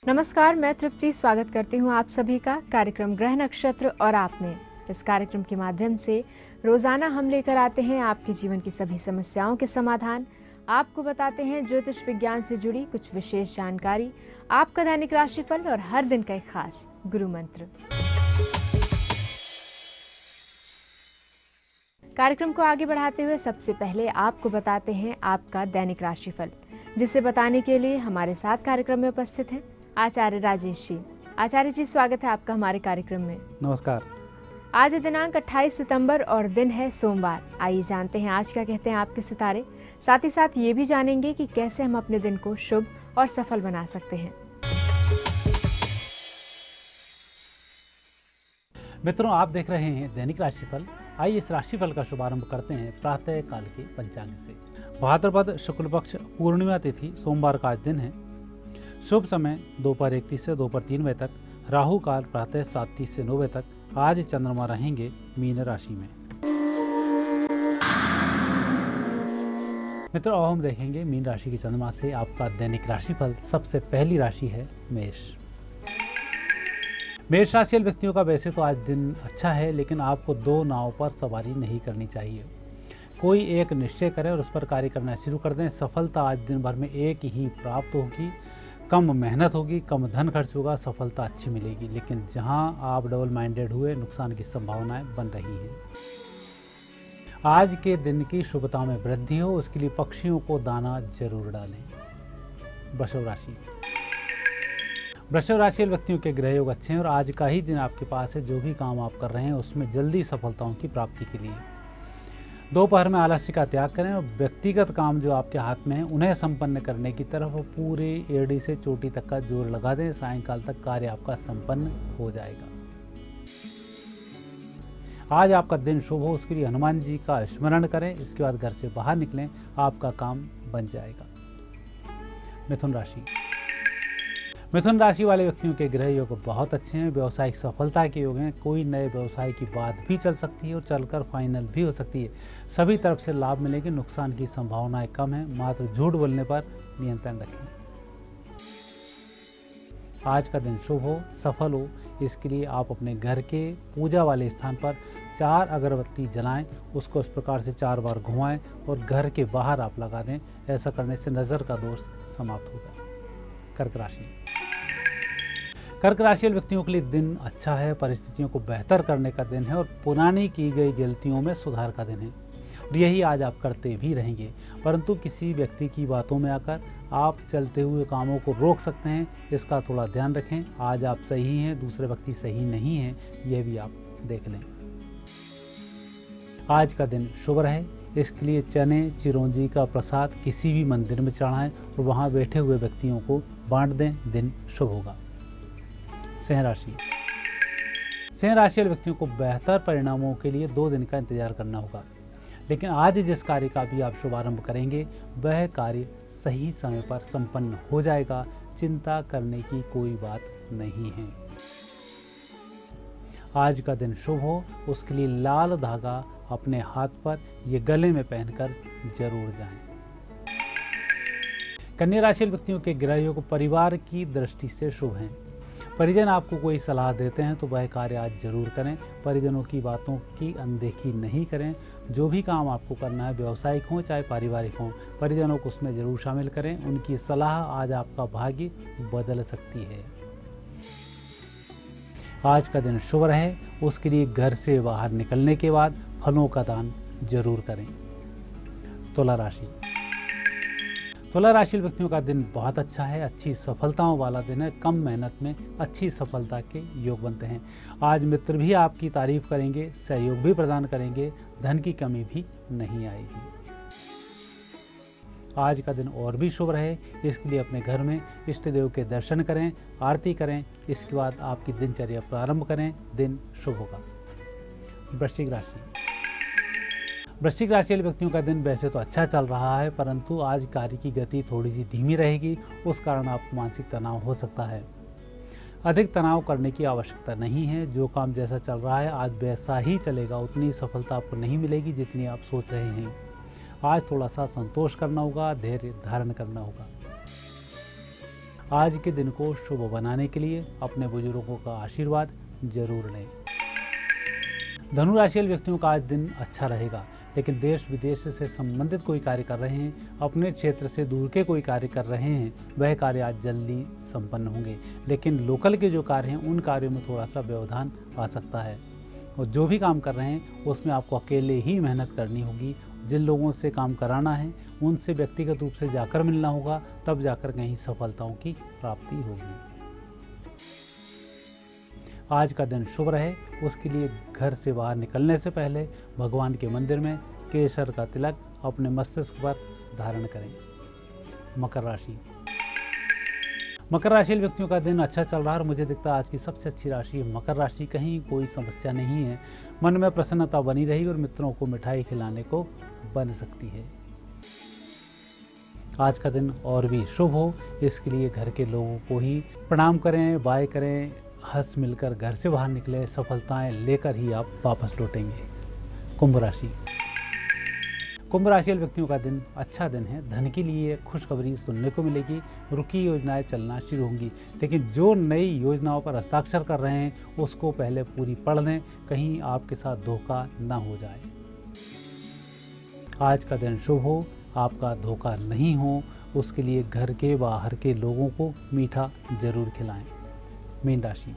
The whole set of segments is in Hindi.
नमस्कार, मैं तृप्ति स्वागत करती हूँ आप सभी का कार्यक्रम ग्रह नक्षत्र और आप में। इस कार्यक्रम के माध्यम से रोजाना हम लेकर आते हैं आपके जीवन की सभी समस्याओं के समाधान, आपको बताते हैं ज्योतिष विज्ञान से जुड़ी कुछ विशेष जानकारी, आपका दैनिक राशिफल और हर दिन का एक खास गुरु मंत्र। कार्यक्रम को आगे बढ़ाते हुए सबसे पहले आपको बताते हैं आपका दैनिक राशिफल, जिसे बताने के लिए हमारे साथ कार्यक्रम में उपस्थित हैं आचार्य राजेश जी। आचार्य जी, स्वागत है आपका हमारे कार्यक्रम में। नमस्कार। आज दिनांक 28 सितंबर और दिन है सोमवार। आइए जानते हैं आज क्या कहते हैं आपके सितारे। साथ ही साथ ये भी जानेंगे कि कैसे हम अपने दिन को शुभ और सफल बना सकते हैं। मित्रों, आप देख रहे हैं दैनिक राशिफल। आइए इस राशिफल का शुभारंभ करते हैं प्रातः काल के पंचांग से। भाद्रपद शुक्ल पक्ष पूर्णिमा तिथि सोमवार का आज दिन है। शुभ समय दोपहर 1:30 से दोपहर 3 बजे तक। राहु काल प्रातः 7:30 से 9 बजे तक। आज चंद्रमा रहेंगे मीन राशि में। मित्रों, अब हम देखेंगे मीन राशि की चंद्रमा से आपका दैनिक राशिफल। सबसे पहली राशि है मेष। मेष राशि वाले व्यक्तियों का वैसे तो आज दिन अच्छा है, लेकिन आपको दो नावों पर सवारी नहीं करनी चाहिए। कोई एक निश्चय करें और उस पर कार्य करना शुरू कर दें। सफलता आज दिन भर में एक ही प्राप्त होगी। कम मेहनत होगी, कम धन खर्च होगा, सफलता अच्छी मिलेगी। लेकिन जहां आप डबल माइंडेड हुए, नुकसान की संभावनाएं बन रही हैं। आज के दिन की शुभता में वृद्धि हो, उसके लिए पक्षियों को दाना जरूर डालें। वृषभ राशि। वृषभ राशि व्यक्तियों के ग्रह योग अच्छे हैं और आज का ही दिन आपके पास है। जो भी काम आप कर रहे हैं उसमें जल्दी सफलताओं की प्राप्ति के लिए दोपहर में आलस्य का त्याग करें और व्यक्तिगत काम जो आपके हाथ में है उन्हें संपन्न करने की तरफ पूरे एड़ी से चोटी तक का जोर लगा दें। सायंकाल तक कार्य आपका संपन्न हो जाएगा। आज आपका दिन शुभ हो, उसके लिए हनुमान जी का स्मरण करें। इसके बाद घर से बाहर निकलें, आपका काम बन जाएगा। मिथुन राशि। मिथुन राशि वाले व्यक्तियों के ग्रह योग बहुत अच्छे हैं। व्यावसायिक सफलता के योग हैं। कोई नए व्यवसाय की बात भी चल सकती है और चलकर फाइनल भी हो सकती है। सभी तरफ से लाभ मिलेगी। नुकसान की संभावनाएं कम है। मात्र झूठ बोलने पर नियंत्रण रखें। आज का दिन शुभ हो, सफल हो, इसके लिए आप अपने घर के पूजा वाले स्थान पर 4 अगरबत्ती जलाएं। उसको इस प्रकार से 4 बार घुमाएं और घर के बाहर आप लगा दें। ऐसा करने से नजर का दोष समाप्त होगा। कर्क राशि। कर्क राशि व्यक्तियों के लिए दिन अच्छा है। परिस्थितियों को बेहतर करने का दिन है और पुरानी की गई गलतियों में सुधार का दिन है और यही आज आप करते भी रहेंगे। परंतु किसी व्यक्ति की बातों में आकर आप चलते हुए कामों को रोक सकते हैं। इसका थोड़ा ध्यान रखें। आज आप सही हैं, दूसरे व्यक्ति सही नहीं हैं, यह भी आप देख लें। आज का दिन शुभ रहे, इसके लिए चने चिरौंजी का प्रसाद किसी भी मंदिर में चढ़ाएं और वहां बैठे हुए व्यक्तियों को बांट दें। दिन शुभ होगा। सिंह राशि। सिंह राशि वाले व्यक्तियों को बेहतर परिणामों के लिए 2 दिन का इंतजार करना होगा। लेकिन आज जिस कार्य का भी आप शुभारंभ करेंगे वह कार्य सही समय पर संपन्न हो जाएगा। चिंता करने की कोई बात नहीं है। आज का दिन शुभ हो, उसके लिए लाल धागा अपने हाथ पर ये गले में पहनकर जरूर जाएं। कन्या राशि व्यक्तियों के ग्रह योग परिवार की दृष्टि से शुभ हैं। परिजन आपको कोई सलाह देते हैं तो वह कार्य आज जरूर करें। परिजनों की बातों की अनदेखी नहीं करें। जो भी काम आपको करना है, व्यावसायिक हो चाहे पारिवारिक हो, परिजनों को उसमें जरूर शामिल करें। उनकी सलाह आज आपका भाग्य बदल सकती है। आज का दिन शुभ रहे, उसके लिए घर से बाहर निकलने के बाद फलों का दान जरूर करें। तुला राशि। तुला राशि व्यक्तियों का दिन बहुत अच्छा है। अच्छी सफलताओं वाला दिन है। कम मेहनत में अच्छी सफलता के योग बनते हैं। आज मित्र भी आपकी तारीफ करेंगे, सहयोग भी प्रदान करेंगे। धन की कमी भी नहीं आएगी। आज का दिन और भी शुभ रहे, इसके लिए अपने घर में इष्ट देव के दर्शन करें, आरती करें। इसके बाद आपकी दिनचर्या प्रारंभ करें। दिन शुभ होगा। वृश्चिक राशि। वृश्चिक राशि वाले व्यक्तियों का दिन वैसे तो अच्छा चल रहा है, परंतु आज कार्य की गति थोड़ी सी धीमी रहेगी। उस कारण आपको मानसिक तनाव हो सकता है। अधिक तनाव करने की आवश्यकता नहीं है। जो काम जैसा चल रहा है आज वैसा ही चलेगा। उतनी सफलता आपको नहीं मिलेगी जितनी आप सोच रहे हैं। आज थोड़ा सा संतोष करना होगा, धैर्य धारण करना होगा। आज के दिन को शुभ बनाने के लिए अपने बुजुर्गों का आशीर्वाद जरूर लें। धनु राशि वाले व्यक्तियों का आज दिन अच्छा रहेगा, लेकिन देश विदेश से संबंधित कोई कार्य कर रहे हैं, अपने क्षेत्र से दूर के कोई कार्य कर रहे हैं, वह कार्य आज जल्दी संपन्न होंगे। लेकिन लोकल के जो कार्य हैं उन कार्यों में थोड़ा सा व्यवधान आ सकता है, और जो भी काम कर रहे हैं उसमें आपको अकेले ही मेहनत करनी होगी। जिन लोगों से काम कराना है उनसे व्यक्तिगत रूप से जाकर मिलना होगा, तब जाकर कहीं सफलताओं की प्राप्ति होगी। आज का दिन शुभ रहे, उसके लिए घर से बाहर निकलने से पहले भगवान के मंदिर में केसर का तिलक अपने मस्तिष्क पर धारण करें। मकर राशि व्यक्तियों का दिन अच्छा चल रहा है और मुझे दिखता है आज की सबसे अच्छी राशि है मकर राशि। कहीं कोई समस्या नहीं है, मन में प्रसन्नता बनी रही और मित्रों को मिठाई खिलाने को बन सकती है। आज का दिन और भी शुभ हो, इसके लिए घर के लोगों को ही प्रणाम करें, बाय करें, हंस मिलकर घर से बाहर निकले, सफलताएं लेकर ही आप वापस लौटेंगे। कुंभ राशि वाले व्यक्तियों का दिन अच्छा दिन है। धन के लिए खुशखबरी सुनने को मिलेगी, रुकी योजनाएं चलना शुरू होंगी, लेकिन जो नई योजनाओं पर हस्ताक्षर कर रहे हैं उसको पहले पूरी पढ़ लें, कहीं आपके साथ धोखा ना हो जाए। आज का दिन शुभ हो, आपका धोखा नहीं हो, उसके लिए घर के बाहर के लोगों को मीठा जरूर खिलाएं। मीन राशि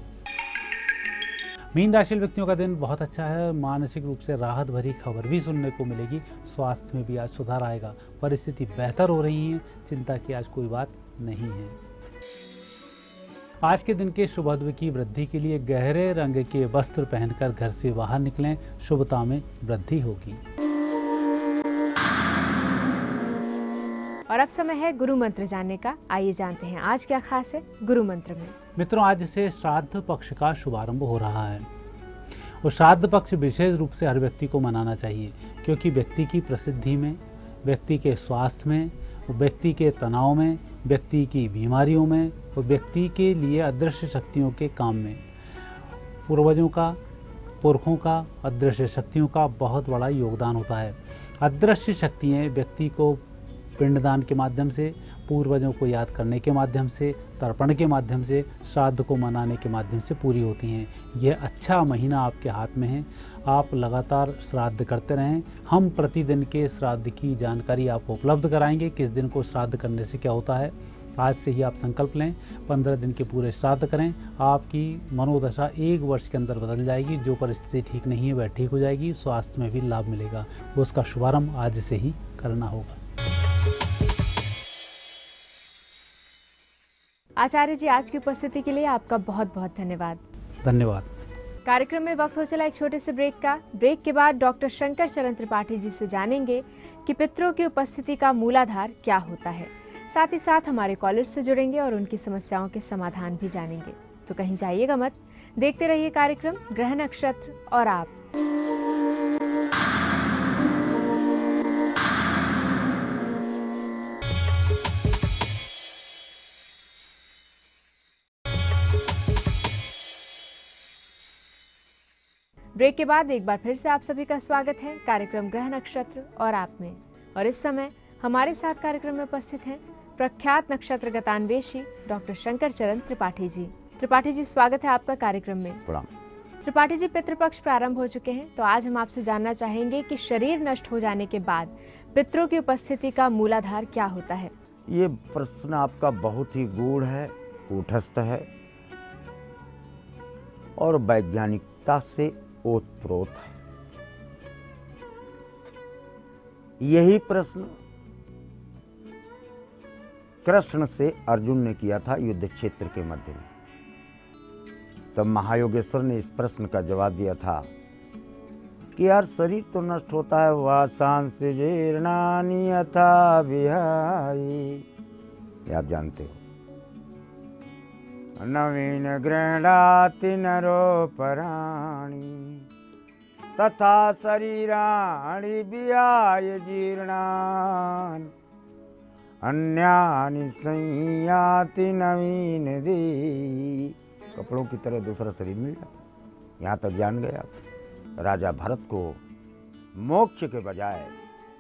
वाले व्यक्तियों का दिन बहुत अच्छा है। मानसिक रूप से राहत भरी खबर भी सुनने को मिलेगी। स्वास्थ्य में भी आज सुधार आएगा, परिस्थिति बेहतर हो रही है, चिंता की आज कोई बात नहीं है। आज के दिन के शुभत्व की वृद्धि के लिए गहरे रंग के वस्त्र पहनकर घर से बाहर निकलें, शुभता में वृद्धि होगी। और अब समय है गुरु मंत्र जानने का। आइए जानते हैं आज क्या खास है गुरु मंत्र में। मित्रों, आज से श्राद्ध पक्ष का शुभारंभ हो रहा है और श्राद्ध पक्ष विशेष रूप से हर व्यक्ति को मनाना चाहिए, क्योंकि व्यक्ति की प्रसिद्धि में, व्यक्ति के स्वास्थ्य में, व्यक्ति के तनाव में, व्यक्ति की बीमारियों में और व्यक्ति के लिए अदृश्य शक्तियों के काम में पूर्वजों का, पुरखों का, अदृश्य शक्तियों का बहुत बड़ा योगदान होता है। अदृश्य शक्तियाँ व्यक्ति को पिंडदान के माध्यम से, पूर्वजों को याद करने के माध्यम से, तर्पण के माध्यम से, श्राद्ध को मनाने के माध्यम से पूरी होती हैं। यह अच्छा महीना आपके हाथ में है, आप लगातार श्राद्ध करते रहें। हम प्रतिदिन के श्राद्ध की जानकारी आपको उपलब्ध कराएंगे, किस दिन को श्राद्ध करने से क्या होता है। आज से ही आप संकल्प लें, 15 दिन के पूरे श्राद्ध करें। आपकी मनोदशा 1 वर्ष के अंदर बदल जाएगी। जो परिस्थिति ठीक नहीं है वह ठीक हो जाएगी, स्वास्थ्य में भी लाभ मिलेगा। उसका शुभारंभ आज से ही करना होगा। आचार्य जी, आज की उपस्थिति के लिए आपका बहुत बहुत धन्यवाद। धन्यवाद। कार्यक्रम में वक्त हो चला एक छोटे से ब्रेक का। ब्रेक के बाद डॉक्टर शंकर चरण त्रिपाठी जी से जानेंगे कि पितरों की उपस्थिति का मूलाधार क्या होता है। साथ ही साथ हमारे कॉलर्स से जुड़ेंगे और उनकी समस्याओं के समाधान भी जानेंगे। तो कहीं जाइएगा मत, देखते रहिए कार्यक्रम ग्रह नक्षत्र और आप। ब्रेक के बाद एक बार फिर से आप सभी का स्वागत है कार्यक्रम ग्रह नक्षत्र और आप में। और इस समय हमारे साथ कार्यक्रम में उपस्थित हैं प्रख्यात नक्षत्र गतान्वेषी डॉक्टर शंकर चरण त्रिपाठी जी। त्रिपाठी जी, स्वागत है आपका कार्यक्रम में। प्रणाम। त्रिपाठी जी, पितृपक्ष प्रारंभ हो चुके हैं, तो आज हम आपसे जानना चाहेंगे कि शरीर नष्ट हो जाने के बाद पितरों की उपस्थिति का मूलाधार क्या होता है। ये प्रश्न आपका बहुत ही गूढ़ है, कूटस्थ है और वैज्ञानिकता से ओतप्रोत है। यही प्रश्न कृष्ण से अर्जुन ने किया था युद्ध क्षेत्र के मध्य में। तब महायोगेश्वर ने इस प्रश्न का जवाब दिया था कि यार शरीर तो नष्ट होता है, वासांस जीर्णानि यथा विहाय, आप जानते हो। नवीन गृह्णाति नरो पराणि तथा शरीराणि विहाय जीर्णानि अन्यानि संयाति नवीन दे। कपड़ों की तरह दूसरा शरीर मिल जाता। यहाँ तक जान गया राजा भरत को मोक्ष के बजाय,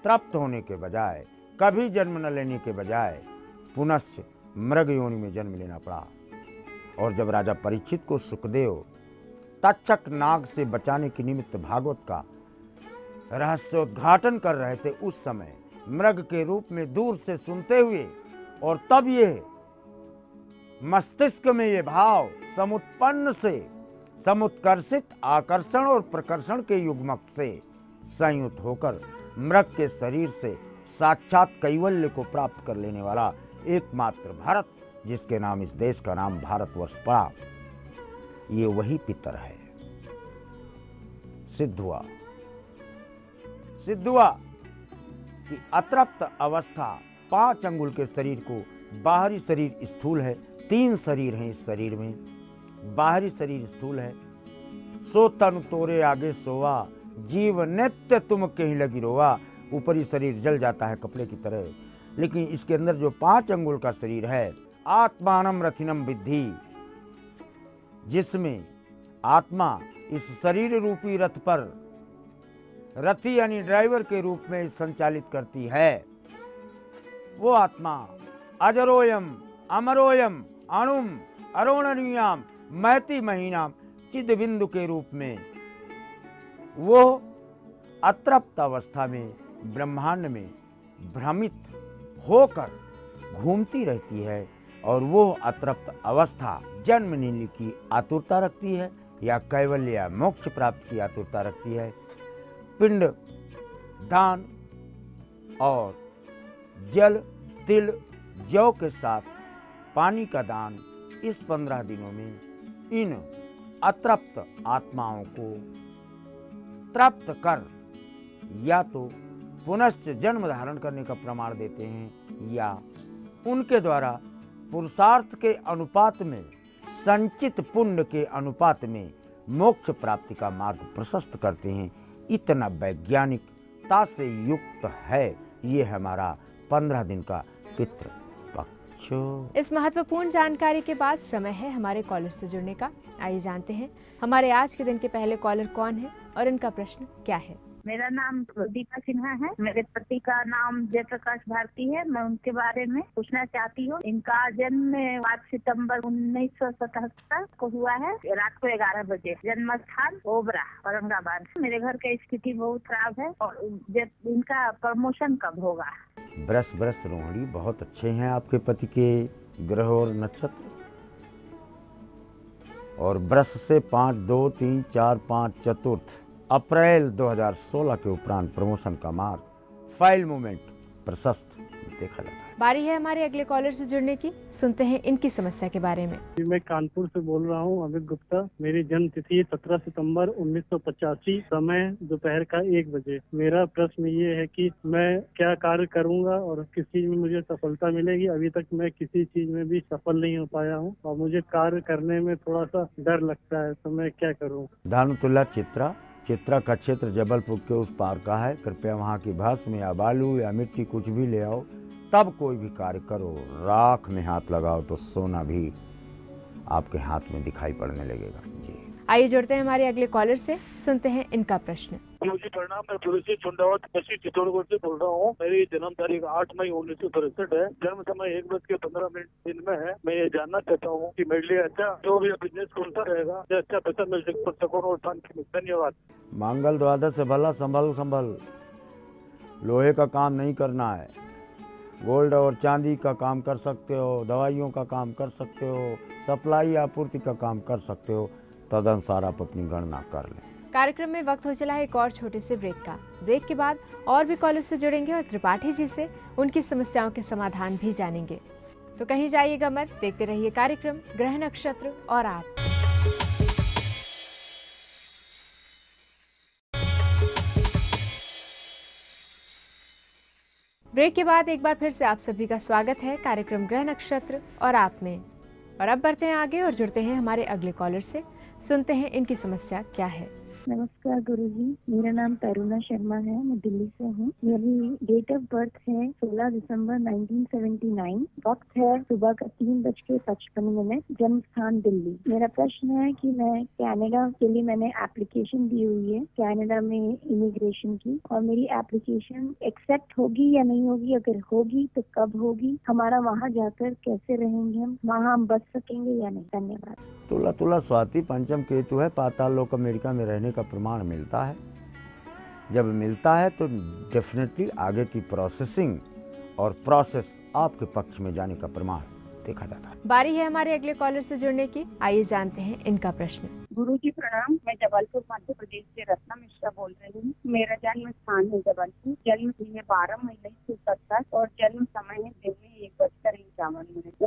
तृप्त होने के बजाय, कभी जन्म न लेने के बजाय पुनश्च मृग योनि में जन्म लेना पड़ा। और जब राजा परीक्षित को सुखदेव तक्षक नाग से बचाने के निमित्त भागवत का रहस्योद्घाटन कर रहे थे, उस समय मृग के रूप में दूर से सुनते हुए, और तब ये मस्तिष्क में ये भाव समुत्पन्न से समुत्कर्षित आकर्षण और प्रकर्षण के युग्मक से संयुक्त होकर मृग के शरीर से साक्षात कैवल्य को प्राप्त कर लेने वाला एकमात्र भारत, जिसके नाम इस देश का नाम भारतवर्ष पड़ा, ये वही पितर है। सिद्ध हुआ कि अतृप्त अवस्था 5 अंगुल के शरीर को, बाहरी शरीर स्थूल है, 3 शरीर हैं इस शरीर में, बाहरी शरीर स्थूल है। सो तन तोरे आगे सोवा, जीव नित्य तुम कहीं लगी रोवा। ऊपरी शरीर जल जाता है कपड़े की तरह, लेकिन इसके अंदर जो 5 अंगुल का शरीर है, आत्मानम रथिनम विद्धि, जिसमें आत्मा इस शरीर रूपी रथ पर रथी यानी ड्राइवर के रूप में संचालित करती है। वो आत्मा अजरोयम अमरोयम अणुम अरोणनीयाम महति महीनाम चिद बिंदु के रूप में वो अतृप्त अवस्था में ब्रह्मांड में भ्रमित होकर घूमती रहती है। और वो अतृप्त अवस्था जन्म लेने की आतुरता रखती है या कैवल्य या मोक्ष प्राप्ति की आतुरता रखती है। पिंड दान और जल तिल जौ के साथ पानी का दान इस 15 दिनों में इन अतृप्त आत्माओं को तृप्त कर या तो पुनश्च जन्म धारण करने का प्रमाण देते हैं, या उनके द्वारा पुरुषार्थ के अनुपात में, संचित पुण्य के अनुपात में मोक्ष प्राप्ति का मार्ग प्रशस्त करते हैं। इतना वैज्ञानिकता से युक्त है ये हमारा 15 दिन का पितृ पक्ष। इस महत्वपूर्ण जानकारी के बाद समय है हमारे कॉलर से जुड़ने का। आइए जानते हैं हमारे आज के दिन के पहले कॉलर कौन है और इनका प्रश्न क्या है। मेरा नाम दीपा सिन्हा है। मेरे पति का नाम जयप्रकाश भारती है। मैं उनके बारे में पूछना चाहती हूँ। इनका जन्म 5 सितंबर 1977 को हुआ है, रात को 11 बजे। जन्म स्थान ओबरा औरंगाबाद। मेरे घर की स्थिति बहुत खराब है और इनका प्रमोशन कब होगा? बरस रोहिणी, बहुत अच्छे हैं आपके पति के ग्रह और नक्षत्र। और बरस से 5, 2, 3, 4, 5 चतुर्थ अप्रैल 2016 के उपरांत प्रमोशन का मार्ग, फाइल मूवमेंट प्रशस्त देखा जाता है। बारी है हमारे अगले कॉलर से जुड़ने की। सुनते हैं इनकी समस्या के बारे में। मैं कानपुर से बोल रहा हूँ, अमित गुप्ता। मेरी जन्म तिथि 17 सितंबर 1985, समय दोपहर का 1 बजे। मेरा प्रश्न ये है कि मैं क्या कार्य करूँगा और किस चीज में मुझे सफलता मिलेगी। अभी तक मैं किसी चीज में भी सफल नहीं हो पाया हूँ और मुझे कार्य करने में थोड़ा सा डर लगता है, तो मैं क्या करूँ? धानुतुल्ला चित्रा का क्षेत्र जबलपुर के उस पार का है। कृपया वहाँ की भस्म या बालू या मिट्टी कुछ भी ले आओ, तब कोई भी कार्य करो। राख में हाथ लगाओ तो सोना भी आपके हाथ में दिखाई पड़ने लगेगा। जी आइए जुड़ते हैं हमारे अगले कॉलर से। सुनते हैं इनका प्रश्न। जी प्रणाम, मैं तुलसी चुंडावत पश्चिम चित्तौड़गढ़ से बोल रहा हूँ। मेरी जन्म तारीख 8 मई 1963 है। जन्म समय 1:15 दिन में है। मैं ये जानना चाहता हूँ कि मेरे लिए अच्छा जो भी बिजनेस कौन सा रहेगा, अच्छा पैसा मिल सकूँ और धन्यवाद। मंगल द्वादश से भला संभल, लोहे का काम नहीं करना है। गोल्ड और चांदी का काम कर सकते हो, दवाइयों का काम कर सकते हो, सप्लाई आपूर्ति का काम कर सकते हो। तदनुसार आप अपनी गणना कर लें। कार्यक्रम में वक्त हो चला है एक और छोटे से ब्रेक का। ब्रेक के बाद और भी कॉलर से जुड़ेंगे और त्रिपाठी जी से उनकी समस्याओं के समाधान भी जानेंगे। तो कहीं जाइएगा मत, देखते रहिए कार्यक्रम ग्रह नक्षत्र और आप। ब्रेक के बाद एक बार फिर से आप सभी का स्वागत है कार्यक्रम ग्रह नक्षत्र और आप में। और अब बढ़ते हैं आगे और जुड़ते हैं हमारे अगले कॉलर से। सुनते हैं इनकी समस्या क्या है। नमस्कार गुरुजी, मेरा नाम तरुणा शर्मा है, मैं दिल्ली से हूँ। मेरी डेट ऑफ बर्थ है 16 दिसंबर 1979। वक्त है सुबह का 3:55, जन्म स्थान दिल्ली। मेरा प्रश्न है कि मैं कनाडा के लिए मैंने एप्लीकेशन दी हुई है कनाडा में इमिग्रेशन की, और मेरी एप्लीकेशन एक्सेप्ट होगी या नहीं होगी, अगर होगी तो कब होगी, हमारा वहाँ जाकर कैसे रहेंगे, हम वहाँ हम बच सकेंगे या नहीं। धन्यवाद। तुला तुला स्वाति पंचम केतु है, पाताल लोक अमेरिका में रहने का प्रमाण मिलता है। जब मिलता है तो डेफिनेटली आगे की प्रोसेसिंग और प्रोसेस आपके पक्ष में जाने का प्रमाण देखा जाता है। बारी है हमारे अगले कॉलर से जुड़ने की। आइए जानते हैं इनका प्रश्न। गुरुजी प्रणाम, मैं जबलपुर मध्य प्रदेश से रत्ना मिश्रा बोल रही हूँ। मेरा जन्म स्थान है जबलपुर, जन्म तिथि है 12 मई 1970 और जन्म समय है दिन में 1:51।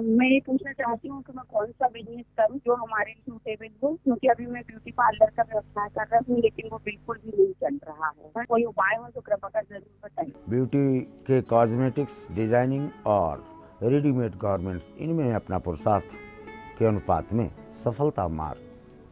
मैं ये पूछना चाहती हूँ कि मैं कौन सा बिजनेस करूँ जो हमारे लिए सूटेबल हो, क्योंकि अभी मैं ब्यूटी पार्लर का व्यवसाय कर रहा हूँ लेकिन वो बिल्कुल भी नहीं चल रहा है। कोई उपाय हो तो कृपा कर जरूर बताइए। ब्यूटी के कॉस्मेटिक्स, डिजाइनिंग और रेडीमेड गारमेंट्स, इनमें अपना पुरुषार्थ के अनुपात में सफलता मार्ग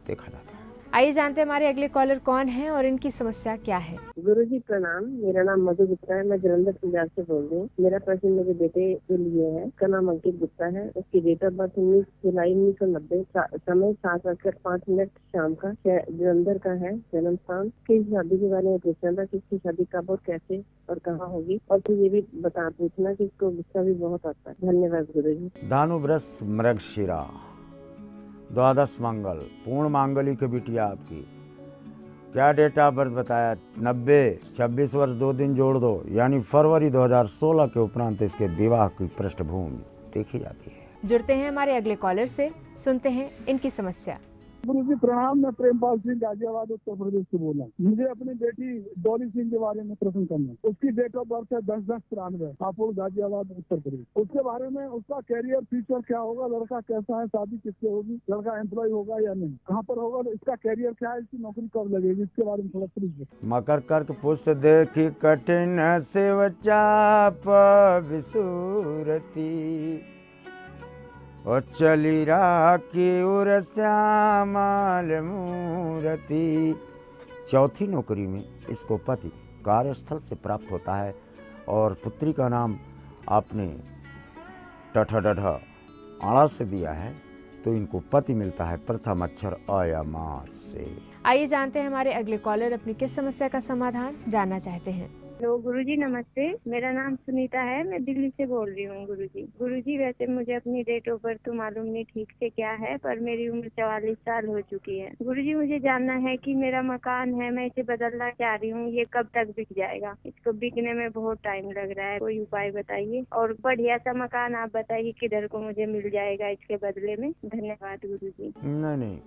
देखा जाता है। आइए जानते हैं हमारे अगले कॉलर कौन है और इनकी समस्या क्या है। गुरुजी प्रणाम, मेरा नाम मधु गुप्ता है, मैं जलंधर पंजाब से बोल रही हूँ। मेरा प्रश्न मेरे बेटे के लिए है। उसका नाम अंकित गुप्ता है। उसकी डेट ऑफ बर्थ 19 जुलाई 1990, समय 7:05 शाम का, जलंधर का है। जन्म स्थान। किस शादी के बारे में पूछना था, किसकी शादी कब और कैसे और कहाँ होगी, और फिर ये भी पूछना कि इसको गुस्सा भी बहुत आता है। धन्यवाद गुरुजी। धानु वृष मृगशिरा, द्वादश मंगल, पूर्ण मांगली की बिटिया आपकी। क्या डेट ऑफ बर्थ बताया? 90, 26 वर्ष 2 दिन जोड़ दो, यानी फरवरी 2016 के उपरांत इसके विवाह की पृष्ठभूमि देखी जाती है। जुड़ते हैं हमारे अगले कॉलर से, सुनते हैं इनकी समस्या। गुरुजी प्रणाम, मैं प्रेमपाल सिंह गाजियाबाद उत्तर प्रदेश से बोला। मुझे अपनी बेटी डॉली सिंह के बारे में प्रश्न करना है। उसकी डेट ऑफ बर्थ है 10/10/93, हापुड़ गाजियाबाद उत्तर प्रदेश। उसके बारे में उसका कैरियर फ्यूचर क्या होगा, लड़का कैसा है, शादी किससे होगी, लड़का एम्प्लॉय होगा या नहीं, कहाँ पर होगा, इसका कैरियर क्या है, इसकी नौकरी कब लगेगी, इसके बारे में थोड़ा प्लीज। मकर कर्क पुष्य देखी कठिन से चाप विसूरती, और चली राखी उर श्यामल मूरति। चौथी नौकरी में इसको पति कार्यस्थल से प्राप्त होता है, और पुत्री का नाम आपने टठ आड़ा से दिया है, तो इनको पति मिलता है प्रथम अक्षर अ या मा से। आइए जानते हैं हमारे अगले कॉलर अपनी किस समस्या का समाधान जानना चाहते हैं। हेलो गुरुजी, नमस्ते। मेरा नाम सुनीता है, मैं दिल्ली से बोल रही हूँ। गुरुजी वैसे मुझे अपनी डेट ऑफ बर्थ तो मालूम नहीं ठीक से क्या है, पर मेरी उम्र 44 साल हो चुकी है। गुरुजी मुझे जानना है कि मेरा मकान है, मैं इसे बदलना चाह रही हूँ, ये कब तक बिक जाएगा? इसको बिकने में बहुत टाइम लग रहा है, कोई उपाय बताइए, और बढ़िया सा मकान आप बताइए किधर को मुझे मिल जाएगा इसके बदले में। धन्यवाद गुरुजी। नहीं,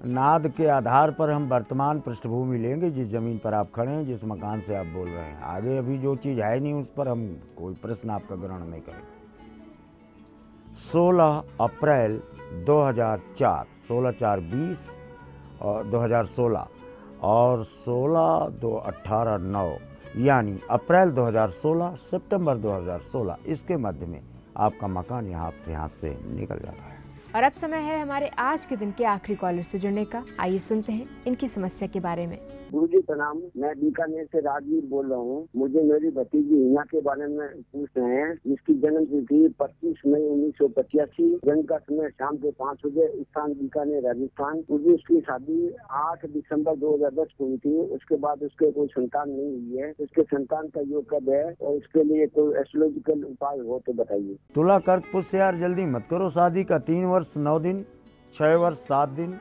नाद के आधार पर हम वर्तमान पृष्ठभूमि लेंगे, जिस जमीन पर आप खड़े हैं, जिस मकान से आप बोल रहे हैं। आगे अभी जो चीज़ है नहीं उस पर हम कोई प्रश्न आपका ग्रहण नहीं करेंगे। 16 अप्रैल 2004, 16/4/20 और 2016 और 16/2/18/9, यानी अप्रैल 2016 सितंबर 2016, इसके मध्य में आपका मकान यहाँ से निकल जाता है। और अब समय है हमारे आज के दिन के आखिरी कॉलर से जुड़ने का। आइए सुनते हैं इनकी समस्या के बारे में। गुरुजी प्रणाम, मैं बीकानेर से राजवीर बोल रहा हूँ। मुझे मेरी भतीजी हिना के बारे में पूछ रहे हैं, जिसकी जन्म तिथि 25 मई 1985, जन्म का समय शाम के 5 बजे, स्थान बीकानेर राजस्थान। उसकी शादी 8 दिसंबर 2010 को हुई थी। उसके बाद उसके कोई संतान नहीं हुई है। उसके संतान का योग कब है और इसके लिए कोई एस्ट्रोलॉजिकल उपाय हो तो बताइए। तुला कर्क पुष्य, यार जल्दी मत करो शादी का। 3 वर्ष 9 दिन, 6 वर्ष 7 दिन,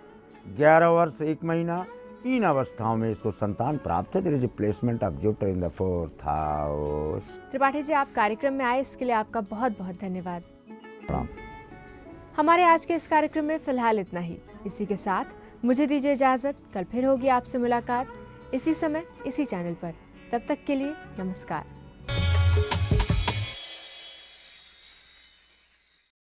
11 वर्ष 1 महीना, इन अवस्थाओं में इसको संतान प्राप्त है। There is a placement of Jupiter in the 4th house. Tripathi ji, आप कार्यक्रम में आए, इसके लिए आपका बहुत बहुत धन्यवाद। प्रणाम। हमारे आज के इस कार्यक्रम में फिलहाल इतना ही। इसी के साथ मुझे दीजिए इजाजत। कल फिर होगी आपसे मुलाकात इसी समय इसी चैनल पर। तब तक के लिए नमस्कार।